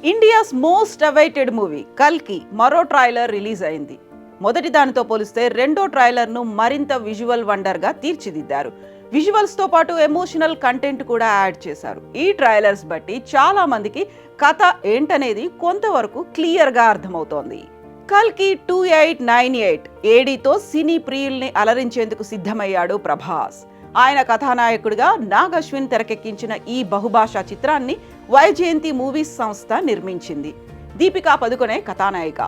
India's most awaited movie కల్కి మరో trailer release అయింది. మొదటి దానితో పోలిస్తే రెండో ట్రైలర్ను మరింత విజువల్ వండర్గా తీర్చిదిద్దారు. విజువల్స్తో పాటు ఎమోషనల్ కంటెంట్ కూడా యాడ్ చేశారు. ఈ ట్రైలర్స్ బట్టి చాలా మందికి కథ ఏంటనేది కొంతవరకు క్లియర్గా అర్థమవుతోంది. కల్కి 2898 ఏడీతో సినీ ప్రియుల్ని అలరించేందుకు సిద్ధమయ్యాడు ప్రభాస్. ఆయన కథానాయకుడిగా నాగ్ అశ్విన్ తెరకెక్కించిన ఈ బహుభాషా చిత్రాన్ని వైజయంతి మూవీస్ సంస్థ నిర్మించింది. దీపికా పదుకొనే కథానాయిక.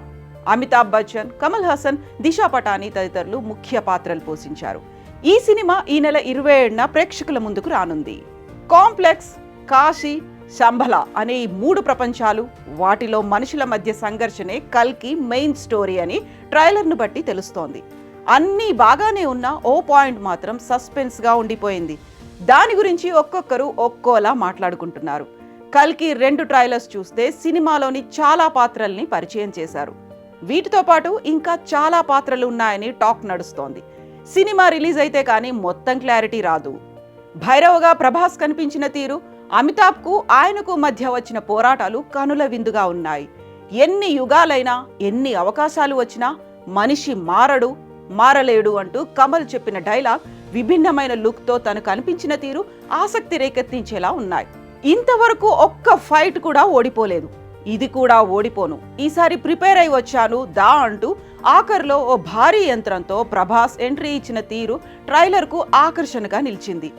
అమితాబ్ బచ్చన్, కమల్ హాసన్, దిశా పటాని తదితరులు ముఖ్య పాత్రలు పోషించారు. ఈ సినిమా ఈ నెల 27న ప్రేక్షకుల ముందుకు రానుంది. కాంప్లెక్స్, కాశీ, శంభల అనే ఈ 3 ప్రపంచాలు, వాటిలో మనుషుల మధ్య సంఘర్షణే కల్కి మెయిన్ స్టోరీ అని ట్రైలర్ను బట్టి తెలుస్తోంది. అన్నీ బాగానే ఉన్న ఓ పాయింట్ మాత్రం సస్పెన్స్గా ఉండిపోయింది. దాని గురించి ఒక్కొక్కరు ఒక్కోలా మాట్లాడుకుంటున్నారు. కల్కి 2 ట్రైలర్స్ చూస్తే సినిమాలోని చాలా పాత్రల్ని పరిచయం చేశారు. వీటితో పాటు ఇంకా చాలా పాత్రలు ఉన్నాయని టాక్ నడుస్తోంది. సినిమా రిలీజ్ అయితే కానీ మొత్తం క్లారిటీ రాదు. భైరవగా ప్రభాస్ కనిపించిన తీరు, అమితాబ్కు ఆయనకు మధ్య వచ్చిన పోరాటాలు కనుల విందుగా ఉన్నాయి. ఎన్ని యుగాలైనా, ఎన్ని అవకాశాలు వచ్చినా మనిషి మారలేడు అంటూ కమల్ చెప్పిన డైలాగ్, విభిన్నమైన లుక్తో తను కనిపించిన తీరు ఆసక్తి రేకెత్తించేలా ఉన్నాయి. ఇంతవరకు ఒక్క ఫైట్ కూడా ఓడిపోలేదు. ఇది కూడా ఓడిపోను, ఈసారి ప్రిపేర్ అయి వచ్చాను దా అంటూ ఆఖర్లో ఓ భారీ యంత్రంతో ప్రభాస్ ఎంట్రీ ఇచ్చిన తీరు ట్రైలర్కు ఆకర్షణగా నిలిచింది.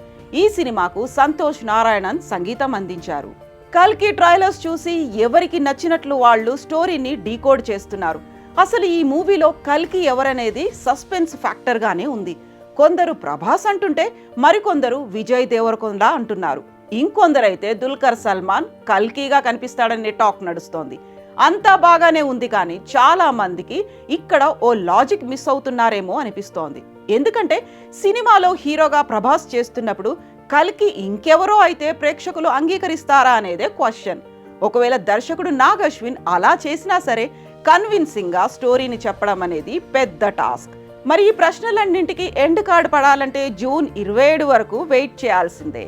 ఈ సినిమాకు సంతోష్ నారాయణన్ సంగీతం అందించారు. కల్కి ట్రైలర్స్ చూసి ఎవరికి నచ్చినట్లు వాళ్ళు స్టోరీని డీకోడ్ చేస్తున్నారు. అసలు ఈ మూవీలో కల్కి ఎవరనేది సస్పెన్స్ ఫ్యాక్టర్గానే ఉంది. కొందరు ప్రభాస్ అంటుంటే మరికొందరు విజయ్ దేవరకొండ అంటున్నారు. ఇంకొందరైతే దుల్కర్ సల్మాన్ కల్కిగా కనిపిస్తాడనే టాక్ నడుస్తోంది. అంతా బాగానే ఉంది, కానీ చాలా మందికి ఇక్కడ ఓ లాజిక్ మిస్ అవుతున్నారేమో అనిపిస్తోంది. ఎందుకంటే సినిమాలో హీరోగా ప్రభాస్ చేస్తున్నప్పుడు కల్కి ఇంకెవరో అయితే ప్రేక్షకులు అంగీకరిస్తారా అనేదే క్వశ్చన్. ఒకవేళ దర్శకుడు నాగ్ అశ్విన్ అలా చేసినా సరే కన్విన్సింగ్ గా స్టోరీని చెప్పడం అనేది పెద్ద టాస్క్. మరి ఈ ప్రశ్నలన్నింటికి ఎండ్ కార్డ్ పడాలంటే జూన్ 27 వరకు వెయిట్ చేయాల్సిందే.